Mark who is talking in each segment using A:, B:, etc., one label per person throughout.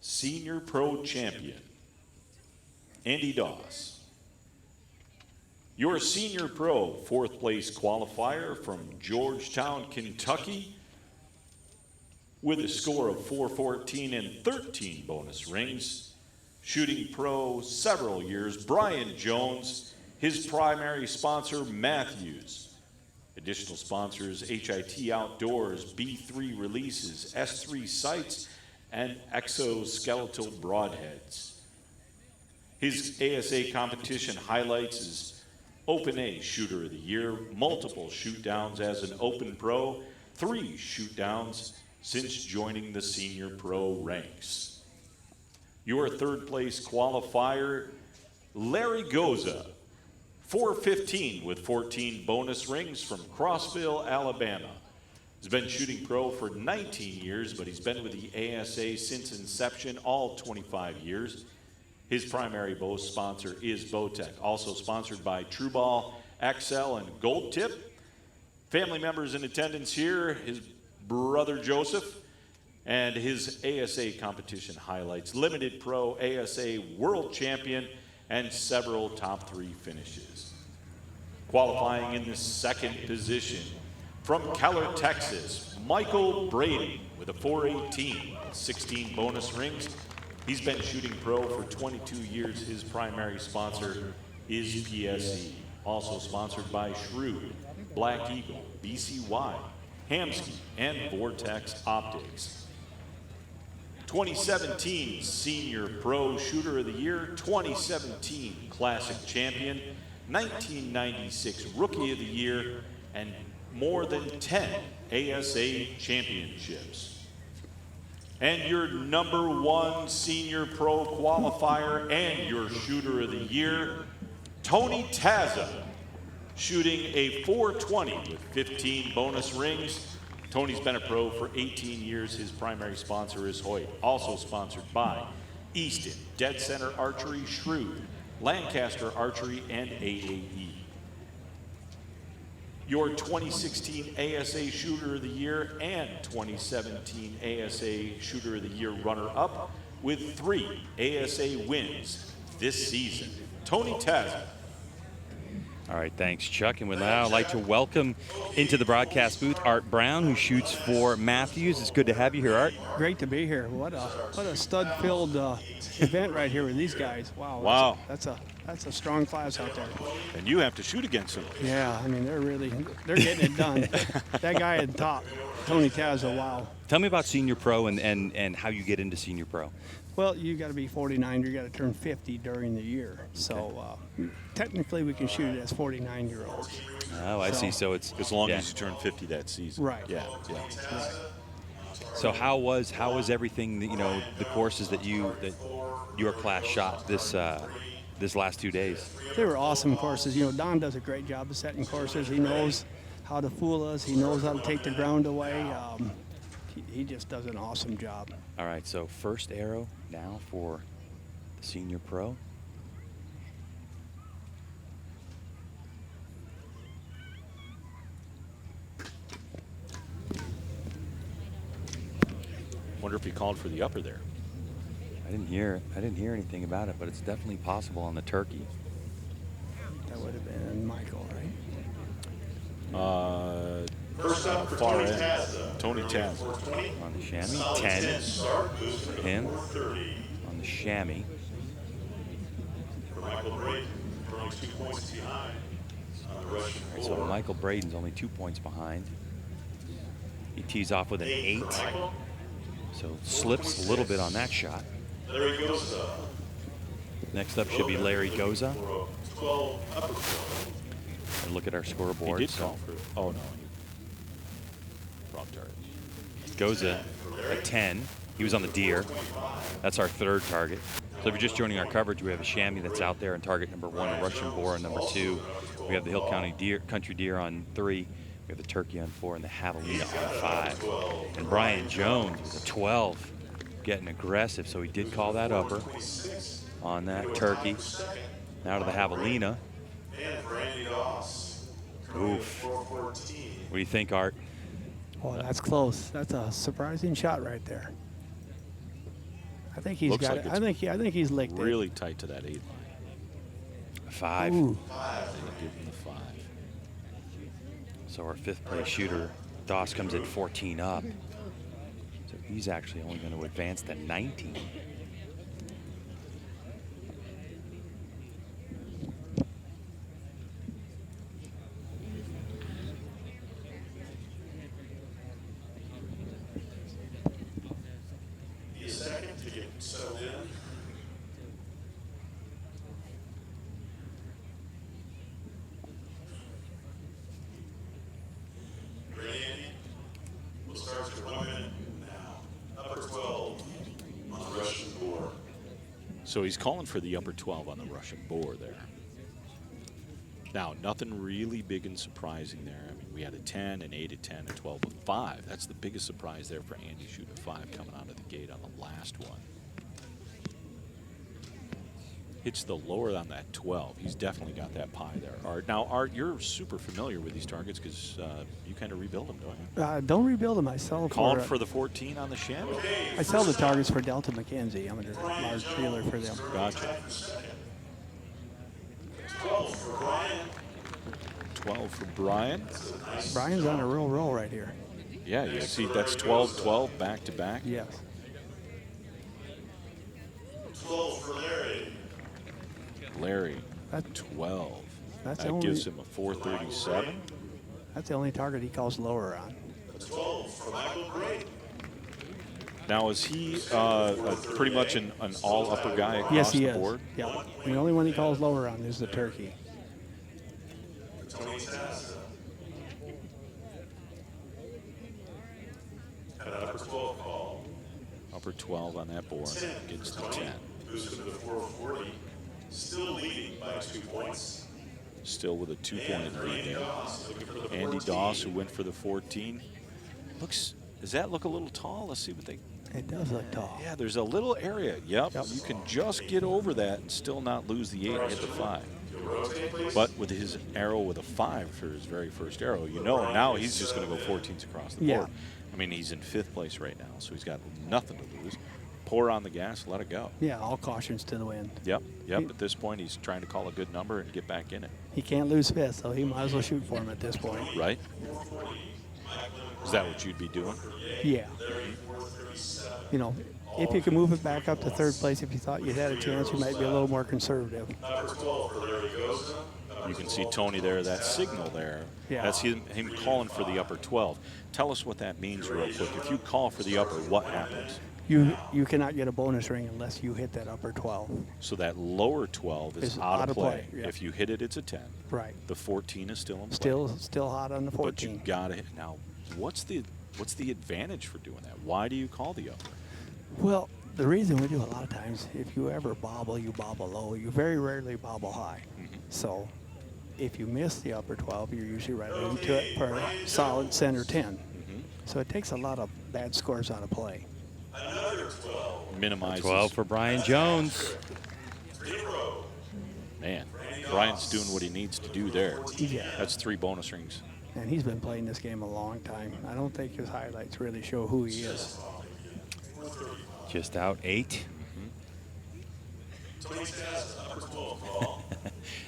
A: Senior Pro Champion, Andy Doss. Your Senior Pro 4th place qualifier from Georgetown, Kentucky, with a score of 414 and 13 bonus rings. Shooting pro several years, Brian Jones. His primary sponsor, Matthews. Additional sponsors, HIT Outdoors, B3 Releases, S3 Sights, and Exoskeletal Broadheads. His ASA competition highlights is Open A Shooter of the Year, multiple shootdowns as an Open Pro, 3 shootdowns since joining the Senior Pro ranks. Your 3rd place qualifier, Larry Goza, 415 with 14 bonus rings from Crossville, Alabama. He's been shooting pro for 19 years, but he's been with the ASA since inception, all 25 years. His primary bow sponsor is Bowtech, also sponsored by Trueball, XL, and Gold Tip. Family members in attendance here, his brother Joseph, and his ASA competition highlights, Limited Pro, ASA World Champion, and several top 3 finishes. Qualifying in the 2nd position, from Keller, Texas, Michael Brady with a 418, 16 bonus rings. He's been shooting pro for 22 years. His primary sponsor is PSE, also sponsored by Shrewd, Black Eagle, BCY, Hamsky, and Vortex Optics. 2017 Senior Pro Shooter of the Year, 2017 Classic Champion, 1996 Rookie of the Year, and more than 10 ASA championships. And your #1 Senior Pro qualifier and your Shooter of the Year, Tony Tazza, shooting a 420 with 15 bonus rings. Tony's been a pro for 18 years. His primary sponsor is Hoyt, also sponsored by Easton, Dead Center Archery, Shrewd, Lancaster Archery, and AAE. Your 2016 ASA Shooter of the Year and 2017 ASA Shooter of the Year runner-up with 3 ASA wins this season, Tony Tazza.
B: All right, thanks, Chuck. And we'd now like to welcome into the broadcast booth Art Brown, who shoots for Matthews. It's good to have you here, Art.
C: Great to be here. What a stud-filled event right here with these guys.
A: Wow.
C: That's a strong class out there.
A: And you have to shoot against them.
C: Yeah, I mean, they're getting it done. That guy at the top, Tony Tazza, wow.
B: Tell me about Senior Pro and how you get into Senior Pro.
C: Well, you got to be 49. You got to turn 50 during the year. Okay. So technically, we can shoot it as 49-year-olds.
B: Oh, I see. So it's
A: as long as you turn 50 that season.
C: Right.
A: Yeah.
C: Right.
B: So how was everything that the courses that your class shot this last 2 days?
C: They were awesome courses. Don does a great job of setting courses. He knows how to fool us. He knows how to take the ground away. He just does an awesome job.
B: All right, so first arrow now for the Senior Pro.
A: Wonder if he called for the upper there.
B: I didn't hear anything about it, but it's definitely possible on the turkey.
C: That would have been Michael, right?
D: First up for
A: far
D: Tony
A: end.
D: Tazza.
A: Tony Tazza.
B: On the chamois, 10 for him. On the chamois.
D: For Michael Brayden, only 2 points behind on the Russian
B: All right,
D: floor.
B: so Michael Braden's only 2 points behind. He tees off with an 8. So slips a little bit on that shot.
D: Larry Goza.
B: Next up should be Larry Goza.
D: 12 upper floor.
B: And look at our scoreboard.
A: He did call for. Oh no. Wrong target.
B: Goza at 10. He was on the deer. That's our 3rd target. So if you're just joining our coverage, we have a chamois that's out there on target number 1, a Russian boar on number 2. We have the Hill Country deer on 3. We have the turkey on 4 and the javelina on 5. And Brian Jones with a 12, getting aggressive. So he did call that upper on that turkey. Now to the javelina. Oof. What do you think, Art?
C: Oh, that's close. That's a surprising shot right there. I think he's
A: Looks
C: got
A: like
C: it.
A: it's
C: I think he's licked
A: really tight to that 8 line.
B: 5.
C: it. Ooh.
A: They give him the 5.
B: So our 5th place shooter, Doss, comes in 14 up. So he's actually only going to advance to 19.
D: Be a second to get settled in. Ready, Andy? We'll start your 1 minute now. Upper 12 on the Russian board.
A: So he's calling for the upper 12 on the Russian boar there. Now, nothing really big and surprising there. I mean, we had a 10, an 8, a 10, a 12, a 5. That's the biggest surprise there for Andy shooting a 5 coming out of the gate on the last one. Hits the lower on that 12. He's definitely got that pie there. Art. Now, Art, you're super familiar with these targets because you kind of rebuild them, don't you?
C: Don't rebuild them. I sell
A: Called for the 14 on the chamois?
C: I sell the targets for Delta McKenzie. I'm a large dealer for them.
A: Gotcha.
D: 12 for Brian.
A: 12 for Brian.
C: Brian's on a real roll right here.
A: Yeah, you see that's 12-12 back to back.
C: Yes.
D: 12 for Larry.
A: Larry,
C: That-
A: 12.
C: that's
A: That
C: only-
A: gives him a 437.
C: That's the only target he calls lower on.
D: 12 for Michael Gray.
A: Now, is he pretty much an all upper guy across
C: Yes, he
A: the
C: is.
A: board?
C: Yeah. The only one he calls lower on is the turkey.
D: Tony Tazza. Had an upper 12 call.
A: Upper 12 on that board against the 10.
D: Boosted to the 440. Still leading by 2 points.
A: Still with a 2-point lead
D: Andy
A: there.
D: Doss looking for the
A: Andy
D: 14.
A: Doss, who went for the 14. Does that look a little tall? Let's see what they.
C: It does look tall.
A: Yeah, there's a little area. Yep.
C: Yep.
A: You can just get over that and still not lose the 8 and hit the 5. But with his arrow with a 5 for his very first arrow, you know now he's just going to go 14s across the
C: Yeah.
A: board. I mean, he's in 5th place right now, so he's got nothing to lose. Pour on the gas, let it go.
C: Yeah, all cautions to the wind.
A: Yep. At this point, he's trying to call a good number and get back in it.
C: He can't lose 5th, so he might as well shoot for him at this point.
A: Right? Is that what you'd be doing?
C: Yeah. You know, if you can move it back up to 3rd place, if you thought you had a chance, you might be a little more conservative.
D: Upper 12 for Larry Goza.
A: You can see Tony there, that signal there.
C: Yeah.
A: That's him calling for the upper 12. Tell us what that means real quick. If you call for the upper, what happens?
C: You cannot get a bonus ring unless you hit that upper 12.
A: So that lower 12 is
C: Is
A: out of play.
C: yeah.
A: If you hit it, it's a 10.
C: Right.
A: The 14 is still in play.
C: Still hot on the
A: But you
C: 14.
A: got to hit. Now, what's the advantage for doing that? Why do you call the upper?
C: Well, the reason we do a lot of times, if you ever bobble, you bobble low. You very rarely bobble high. So if you miss the upper 12, you're usually right into it for a solid center 10. So it takes a lot of bad scores out of play.
D: Another 12.
A: Minimizes.
B: 12 for Brian Jones.
D: 0.
A: Man, Brian's doing what he needs to do there.
C: Yeah.
A: That's 3 bonus rings.
C: And he's been playing this game a long time. I don't think his highlights really show who he is.
B: Just out 8.
D: Tony Tazza, upper 12 call.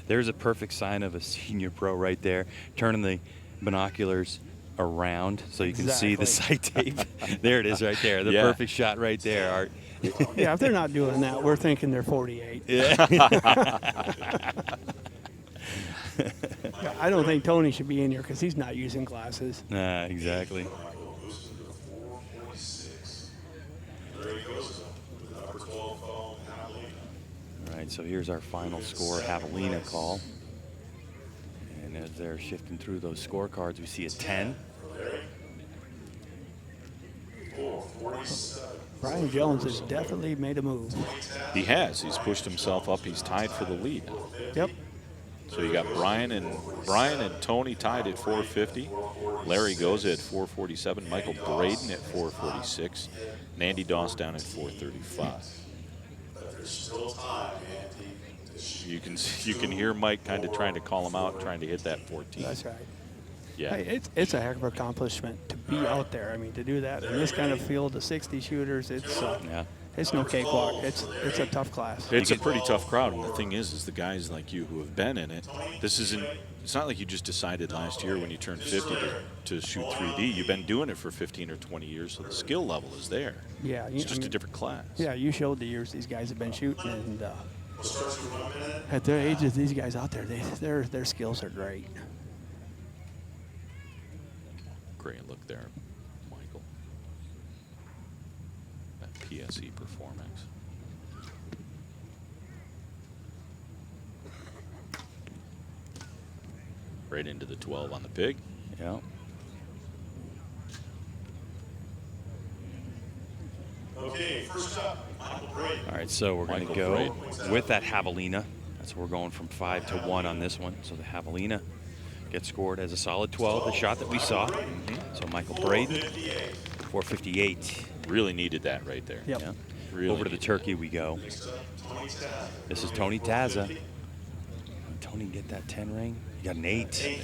B: There's a perfect sign of a senior pro right there, turning the binoculars around so you can see the sight tape. There it is right there. The
A: Yeah.
B: perfect shot right there, Art.
C: Yeah, if they're not doing that, we're thinking they're 48.
B: Yeah.
C: Yeah, I don't think Tony should be in here because he's not using glasses.
B: Exactly.
D: Boosted to the 446. Larry Goza with an upper 12 call. Hallelujah.
B: All right, so here's our final score, Javelina call. And as they're shifting through those scorecards, we see a 10.
D: 447.
C: Brian Jones has definitely made a move.
A: He has. He's pushed himself up. He's tied for the lead.
C: Yep.
A: So you got Brian and Tony tied at 450. Larry goes at 447. Michael Braden at 446. And Andy Doss down at 435.
D: There's still time, Andy.
A: You can hear Mike kind of trying to call him out, trying to hit that 14.
C: That's right.
A: Yeah.
C: Hey, it's a heck of an accomplishment to be out there. I mean, to do that in this kind of field of 60 shooters, it's
B: Yeah.
C: It's no cakewalk. It's a tough class.
A: It's a pretty tough crowd, and the thing is the guys like you who have been in it, this isn't. It's not like you just decided last year when you turned 50 to shoot 3D. You've been doing it for 15 or 20 years, so the skill level is there.
C: Yeah,
A: It's just a different class.
C: Yeah, you showed the years these guys have been shooting, and at their ages, these guys out there, their skills are great.
A: Great look there, Michael. That PSE performance. Right into the 12 on the pig.
B: Yeah.
D: Okay, first up, Michael Brady.
B: All right, so we're going to
A: Michael
B: go
A: Braid.
B: with that javelina. That's where we're going from 5 to 1 on this one. So the javelina gets scored as a solid 12, the shot that we saw. So Michael Braden, 458.
A: Really needed that right there.
C: Yep.
B: Yeah.
A: Really
B: Over to the
A: needed
B: turkey we go. This is Tony Tazza. Tony get that 10 ring. You got an 8.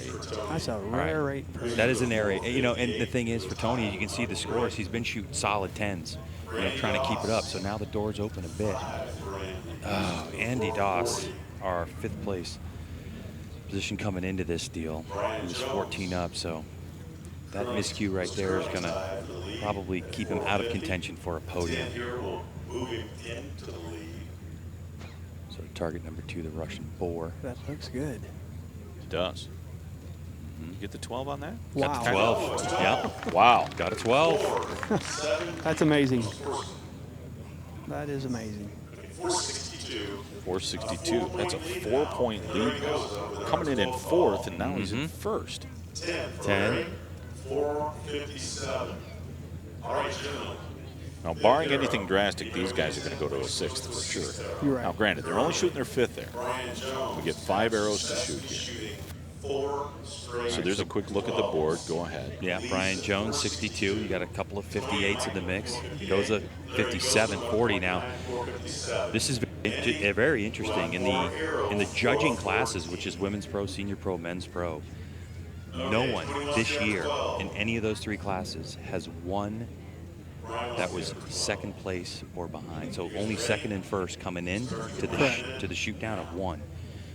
C: That's a rare rate.
B: That is an area. You know, and the thing is for Tony, you can see the scores. He's been shooting solid 10s. You know, trying to keep it up. So now the door's open a bit. Oh, Andy Doss, our 5th place position coming into this deal. He was 14 up, so that miscue right there is going to probably keep him out of contention for a podium. So target number 2, the Russian boar.
C: That looks good.
A: It does. You get the 12 on that?
B: Got the 12. Yeah.
A: Wow.
B: Got a 12.
C: That's amazing. That is amazing.
A: 462. That's a 4-point lead now. Coming in 4th, and now he's in 1st.
B: 10.
D: 457. All right, gentlemen.
A: Now, barring anything drastic, these guys are going to go to a 6th for sure.
C: You're right.
A: Now, granted, they're only shooting their 5th there. We get 5 arrows to shoot here. So there's a quick look at the board. Go ahead.
B: Yeah, Brian Jones, 62. You got a couple of 58s in the mix. Goes a 57, 40 now. This is very interesting. In the judging classes, which is women's pro, senior pro, men's pro, no one this year in any of those 3 classes has won that was 2nd place or behind. So only 2nd and 1st coming in to the shoot down of 1.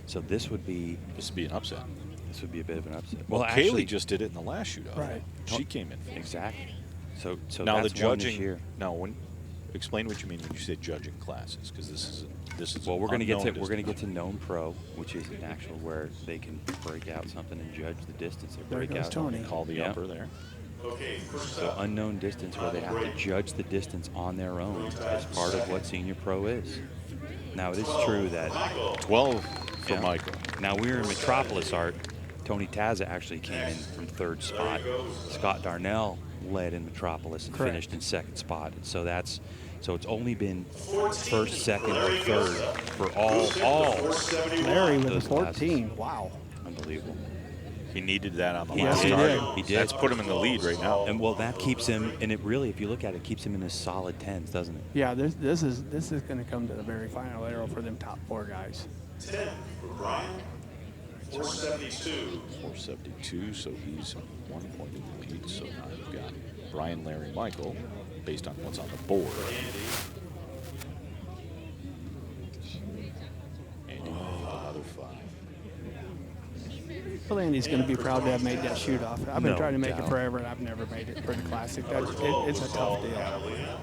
B: So this would be
A: an upset.
B: This would be a bit of an upset.
A: Well,
B: actually,
A: Kaylee just did it in the last shootout.
C: Right.
A: She came in.
B: Exactly. So
A: Now
B: that's
A: the
B: one this
A: judging.
B: year.
A: Now, explain what you mean when you say judging classes, because this is
B: Well, we're going to get to
A: unknown
B: known pro, which is an actual where they can break out something and judge the distance. They
C: There
B: break
C: goes
B: out.
C: Tony.
A: Call the
B: Yeah.
A: upper there.
B: So unknown distance where they have to judge the distance on their own as part of what senior pro is. Now it is true that
A: 12 for
B: Yeah.
A: Michael.
B: Now we're in Metropolis Art. Tony Tazza actually came in from 3rd spot. Scott Darnell led in Metropolis and
C: Correct.
B: finished in 2nd spot. And so it's only been 1st, 2nd, or 3rd for all
C: Larry with a
B: those
C: 14.
B: classes.
C: Wow.
B: Unbelievable.
A: He needed that on the
B: Yes,
A: last
B: he
A: target.
B: did. He did.
A: That's put him in the lead right now.
B: And well, that keeps him, and it really, if you look at it, keeps him in his solid 10s, doesn't it?
C: Yeah, this is going to come to the very final arrow for them top 4 guys.
D: 10 for Brian. 472.
A: 472, so he's 1 point in the lead. So now you've got Brian, Larry, Michael, based on what's on the board. Andy with another 5.
C: Well, Andy's going to be proud to have made that shoot off. I've been
B: No
C: trying to make
B: doubt.
C: it forever, and I've never made it for the Classic. It's a tough deal.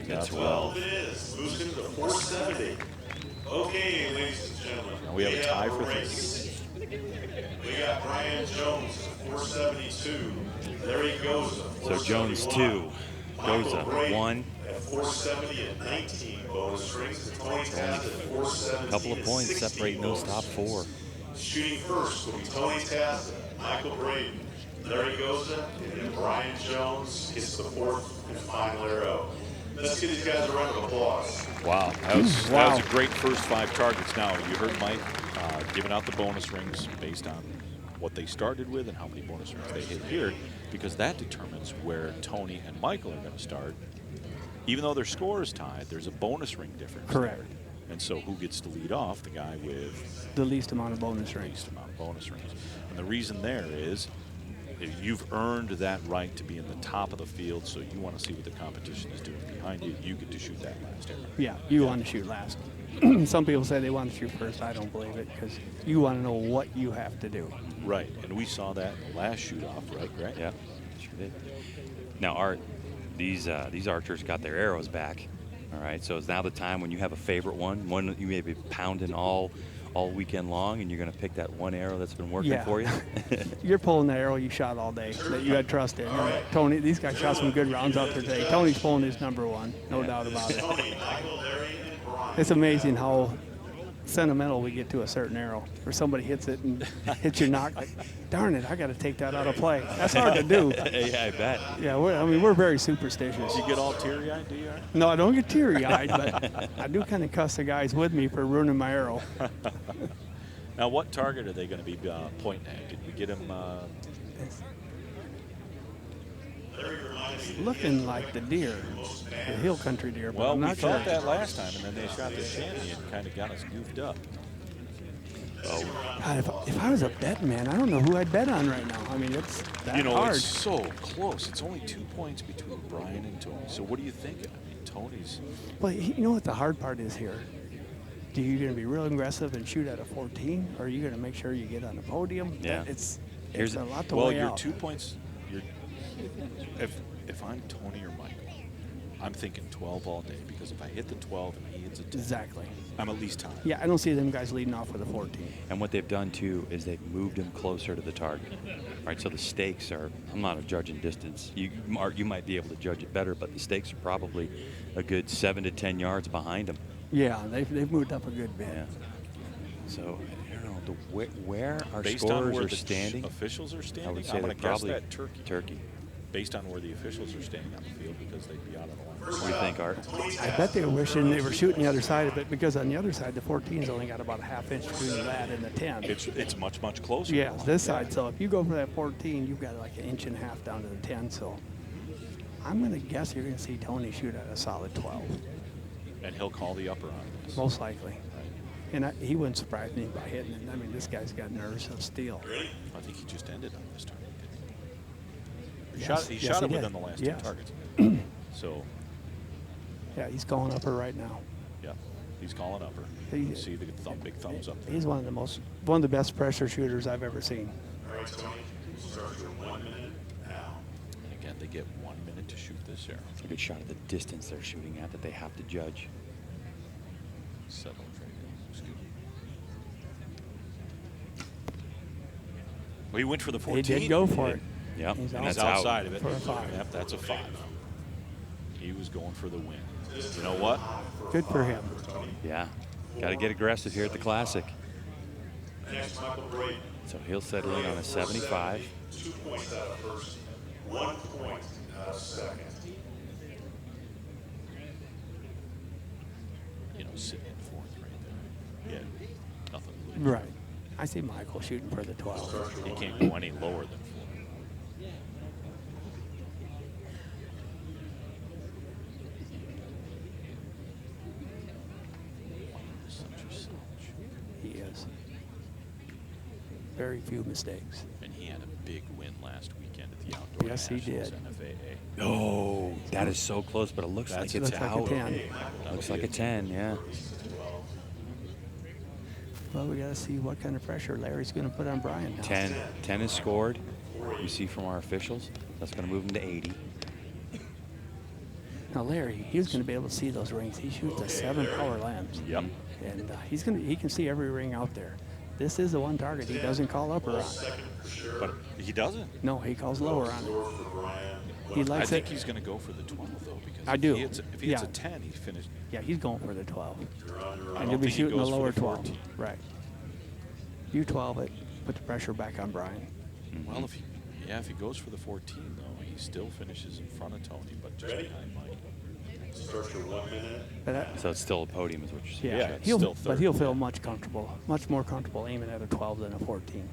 B: That's 12.
D: It is. Moves him to 470. Okay, ladies and gentlemen.
A: Now we have a tie for
D: race. We got Brian Jones at 472. Larry Goza.
B: So Jones 2, Goza 1.
D: At 470 and 19 bonus rings. And Tony Tazza at 470.
B: A couple of points
D: and 68
B: separating those top
D: bonus
B: 4.
D: Shooting first will be Tony Tazza, Michael Braden, Larry Goza, and then Brian Jones gets the 4th and final arrow. Let's give these guys a round of applause.
A: Wow, that was a great first 5 targets. Now, you heard Mike giving out the bonus rings based on what they started with and how many bonus rings they hit here, because that determines where Tony and Michael are going to start. Even though their score is tied, there's a bonus ring difference.
C: Correct.
A: there. And so who gets to lead off? The guy with
C: The least amount of bonus
A: the
C: rings.
A: least amount of bonus rings. And the reason there is You've earned that right to be in the top of the field, so you want to see what the competition is doing behind you. You get to shoot that last arrow.
C: Yeah, you want to shoot last. Some people say they want to shoot first. I don't believe it because you want to know what you have to do.
A: Right, and we saw that in the last shoot-off, right, Greg?
B: Yeah, sure did. Now, Art, these archers got their arrows back. All right, so it's now the time when you have a favorite one that you may be pounding all weekend long, and you're going to pick that one arrow that's been working
C: Yeah.
B: for you.
C: You're pulling the arrow you shot all day that you had trust in. Tony, these guys shot some good rounds out there today. Tony's pulling his number one, no doubt about it.
D: Tony, Michael, Larry, and Brian.
C: It's amazing how sentimental we get to a certain arrow, where somebody hits it and hits your knock. Like, darn it, I got to take that out of play. That's hard to do.
B: Yeah, I bet.
C: Yeah, we're very superstitious.
A: You get all teary-eyed, do you, Art?
C: No, I don't get teary-eyed, but I do kind of cuss the guys with me for ruining my arrow.
A: Now, what target are they going to be pointing at? Did we get him?
C: Looking like the deer, the hill country deer, but
A: Well,
C: I'm
A: we
C: not sure.
A: thought that last time, and then they shot the chamois and kind of got us goofed up.
C: God, if I was a betting man, I don't know who I'd bet on right now. I mean, it's that hard.
A: It's so close. It's only 2 points between Brian and Tony. So what are you thinking? I mean, Tony's.
C: But you know what the hard part is here? Do you going to be real aggressive and shoot at a 14, or are you going to make sure you get on the podium?
B: Yeah.
C: It's
B: Here's
C: a lot to
A: Well,
C: weigh
A: you're
C: out.
A: 2 points. If I'm Tony or Michael, I'm thinking 12 all day, because if I hit the 12 and he hits a 10,
C: Exactly.
A: I'm at least tied.
C: Yeah, I don't see them guys leading off with a 14.
B: And what they've done too is they've moved him closer to the target. Right, so the stakes are, I'm not a judge in distance. You might be able to judge it better, but the stakes are probably a good 7 to 10 yards behind him.
C: Yeah, they've moved up a good bit.
B: Yeah. So I don't know where our
A: Based on
B: scorers
A: where
B: are
A: the
B: standing.
A: officials are standing,
B: I would say
A: I'm
B: they're
A: going to guess
B: probably
A: that Turkey.
B: Turkey.
A: Based on where the officials are standing on the field, because they'd be out of the line.
B: What do you think, Art?
C: I bet they were wishing they were shooting the other side of it, because on the other side, the 14's only got about a half inch between that and the 10.
A: It's much closer.
C: Yeah, this side. So if you go for that 14, you've got like an inch and a half down to the 10. So I'm going to guess you're going to see Tony shoot at a solid 12,
A: And he'll call the upper on this.
C: most likely. And he wouldn't surprise me by hitting it. I mean, this guy's got nerves of steel.
A: I think he just ended on this target.
C: Yes,
A: He
C: yes,
A: shot
C: he
A: it
C: did.
A: within the last
C: Yes.
A: 2 targets. So,
C: Yeah, he's calling upper right now.
A: yeah, he's calling upper.
C: He-
A: You see the big thumbs up there.
C: He's one of the best pressure shooters I've ever seen.
D: All right, Tony, start your 1 minute now.
A: And again, they get 1 minute to shoot this arrow.
B: A good shot at the distance they're shooting at that they have to judge.
A: Settle right there. Excuse me. Well, he went for the 14.
C: He did go for it.
B: Yep,
C: He's
B: and
A: That's
B: that's out.
A: outside of it.
C: For a 5.
A: Yep, that's a 5. He was going for the win. You know what?
C: Good for him.
B: Yeah, got to get aggressive here at the Classic.
D: Next, Michael Brayton.
B: So he'll settle in on a 75.
D: 2 points out of first, 1 point out of second.
A: Sitting in fourth right there. Yeah, nothing to lose.
C: Right. I see Michael shooting for the 12.
A: He can't go any lower than 4.
C: He is. Very few mistakes.
A: And he had a big win last weekend at the Outdoor
C: Yes, he
A: Nationals
C: did.
A: NFAA.
B: Oh, that is so close, but it looks like it's
C: Looks like a
B: out.
C: 10.
B: Looks like a 10, yeah.
C: Well, we got to see what kind of pressure Larry's going to put on Brian now.
B: 10 is scored. You see from our officials. That's going to move him to 80.
C: Now, Larry, he's going to be able to see those rings. He shoots a 7 power lens.
A: Yep.
C: And he can see every ring out there. This is the one target he doesn't call upper on.
A: But he doesn't.
C: No, he calls lower on it. He
A: I
C: likes
A: think
C: it.
A: he's going to go for the 12, though, because
C: I do.
A: if he hits
C: Yeah.
A: a 10, he's finished.
C: Yeah, he's going for the 12.
A: I
C: And
A: don't
C: he'll be
A: think he
C: shooting the
A: goes for
C: lower
A: the
C: 12.
A: 14.
C: Right. You 12 it, put the pressure back on Brian.
A: Well, if he goes for the 14, though, he still finishes in front of Tony, but just behind Mike.
D: Start your 1 minute.
C: But
B: So it's still a podium is what you're saying.
C: yeah,
A: it's still third.
C: he'll feel much more comfortable aiming at a 12 than a 14.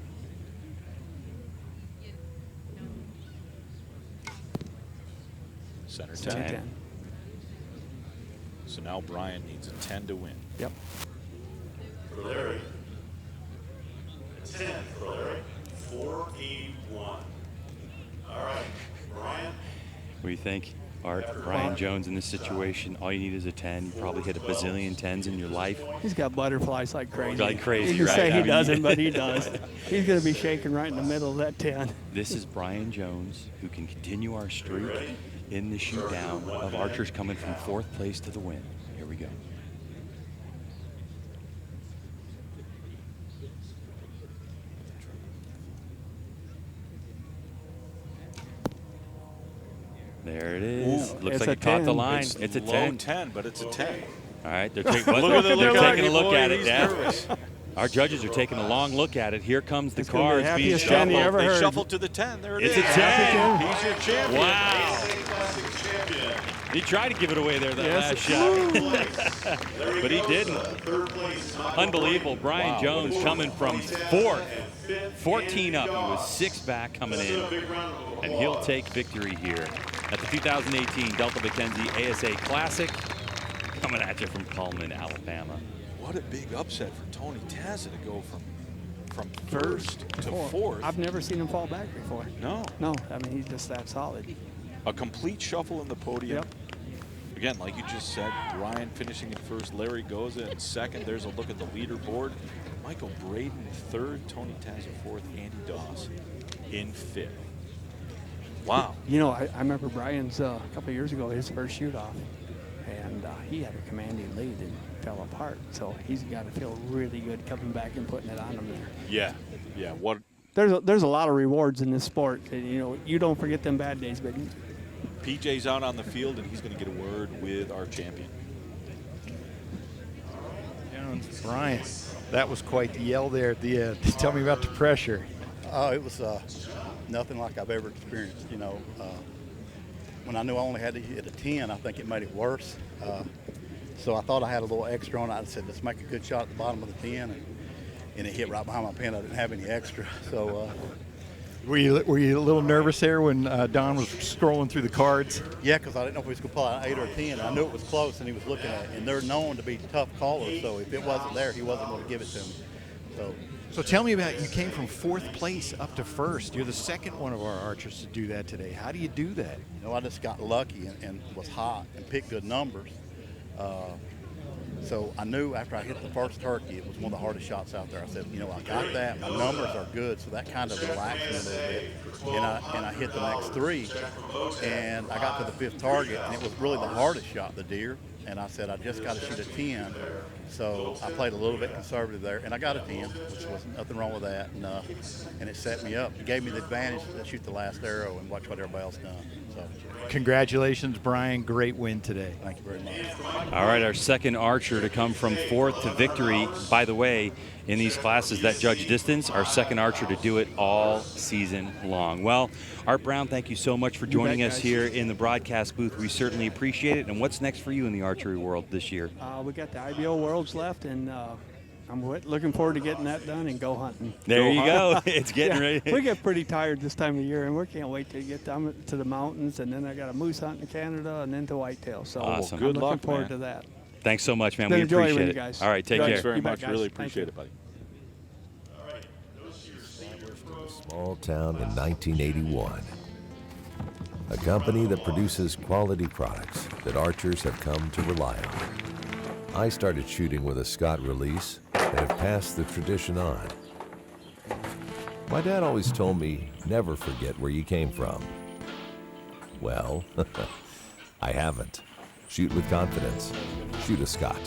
A: Center
C: So
A: 10.
C: 10.
A: So now Brian needs a 10 to win.
C: Yep.
D: For Larry. 10 for Larry. 481. All right, Brian.
B: What do you think, Art? Brian Jones in this situation, all you need is a 10. You probably hit a bazillion 10s in your life.
C: He's got butterflies like crazy.
B: Like crazy,
C: You can
B: right?
C: say
B: I
C: he
B: mean,
C: doesn't, but he does. He's going to be shaking right in the middle of that 10.
B: This is Brian Jones, who can continue our streak in the shoot-down of archers coming from 4th place to the win. Here we go. There it is.
C: Ooh,
B: Looks
C: it's
B: like
C: a
B: it caught the
C: 10.
B: line.
A: It's,
B: It's a
A: low
B: 10.
A: 10, but it's a 10.
B: All right, they're taking
A: Look at
B: they're taking a look
A: boy,
B: at it,
A: he's
B: Dad.
A: nervous.
B: Our judges are taking a long look at it. Here comes the
C: It's gonna be the
B: cards being
C: happiest 10
B: shuffled.
C: you ever
A: They
C: heard.
A: shuffled to the 10. There it
B: It's
A: is.
B: a 10.
A: He's your champion.
B: Wow.
D: ASA Classic champion.
B: He tried to give it away there that
C: Yes.
B: last shot.
D: There
B: But he
D: goes.
B: didn't.
D: Third place. Michael
B: Unbelievable. Brian
A: Wow.
B: Jones coming from 4th.
D: And fifth,
B: 14 up. He
D: Andy
B: was
D: Doss.
B: 6 back coming
D: Let's give
B: in.
D: a big round of
B: And he'll
D: applause.
B: take victory here at the 2018 Delta McKenzie ASA Classic. Coming at you from Pullman, Alabama.
A: What a big upset for Tony Tazza to go from first to fourth.
C: I've never seen him fall back before.
A: No.
C: No, I mean, he's just that solid.
A: A complete shuffle in the podium.
C: Yep.
A: Again, like you just said, Brian finishing in first, Larry Goza in second. There's a look at the leaderboard. Michael Braden third, Tony Tazza fourth, Andy Doss in fifth. Wow.
C: You know, I remember Brian's a couple of years ago, his first shoot-off, and he had a commanding lead and fell apart. So he's got to feel really good coming back and putting it on him there.
A: Yeah. Yeah. What?
C: There's a lot of rewards in this sport. And, you know, you don't forget them bad days, but
A: PJ's out on the field, and he's going to get a word with our champion.
E: Jones, Brian, that was quite the yell there at the end. Tell me about the pressure.
F: Oh, it was nothing like I've ever experienced. You know, when I knew I only had to hit a 10, I think it made it worse. So I thought I had a little extra on it. I said, let's make a good shot at the bottom of the 10, and it hit right behind my pin. I didn't have any extra. So
E: Were you a little nervous there when Don was scrolling through the cards?
F: yeah, because I didn't know if he was going to pull out an 8 or a 10. I knew it was close, and he was looking at it. And they're known to be tough callers, so if it wasn't there, he wasn't going to give it to me.
E: So tell me about, you came from 4th place up to 1st. You're the second one of our archers to do that today. How do you do that?
F: You know, I just got lucky and was hot and picked good numbers. So I knew after I hit the first turkey, it was one of the hardest shots out there. I said, you know, I got that. My numbers are good, so that kind of relaxed me a little bit. And I hit the next 3, and I got to the 5th target, and it was really the hardest shot, the deer. And I said, I just got to shoot a 10. So I played a little bit conservative there, and I got a 10, which was nothing wrong with that. And it set me up. It gave me the advantage to shoot the last arrow and watch what everybody else done. So
E: Congratulations, Brian. Great win today.
F: thank you very much.
B: All right, our second archer to come from 4th to victory. By the way, in these classes that judge distance, our second archer to do it all season long. Well, Art Brown, thank you so much for joining us
C: guys.
B: here in the broadcast booth. We certainly appreciate it. And what's next for you in the archery world this year?
C: we got the IBO Worlds left, and I'm looking forward to getting that done and go hunting.
B: There you go. It's getting ready.
C: We get pretty tired this time of year, and we can't wait to get down to the mountains, and then I got a moose hunt in Canada, and then to whitetail. So
B: Awesome.
C: I'm
A: Good
C: looking
A: luck,
C: forward
A: man.
C: to that.
B: Thanks so much, man.
C: Been
B: We
C: a joy with
B: appreciate
C: you
B: it.
C: guys.
B: All right, take
C: Thanks
B: care.
A: Thanks very
C: You bet,
A: much.
C: guys.
A: Really
C: Thank
A: appreciate
C: you.
A: it, buddy.
G: Small town in 1981. A company that produces quality products that archers have come to rely on. I started shooting with a Scott release and have passed the tradition on. My dad always told me, never forget where you came from. Well, I haven't. Shoot with confidence. Shoot a Scott.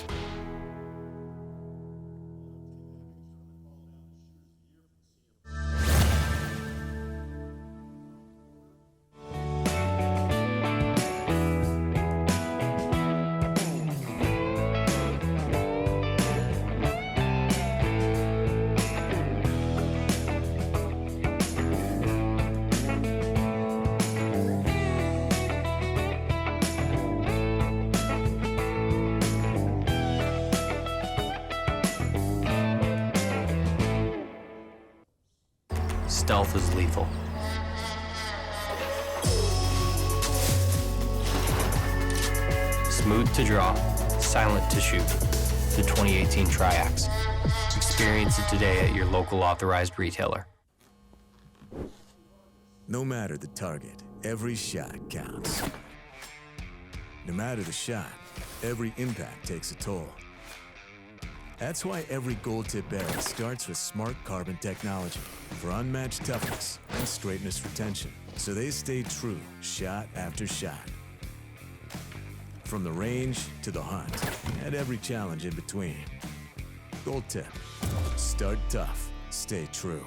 H: Stealth is lethal. Smooth to draw, silent to shoot. The 2018 Triax. Experience it today at your local authorized retailer.
I: No matter the target, every shot counts. No matter the shot, every impact takes a toll. That's why every gold tip arrow starts with smart carbon technology for unmatched toughness and straightness retention, so they stay true shot after shot. From the range to the hunt, and every challenge in between. Gold tip. Start tough, stay true.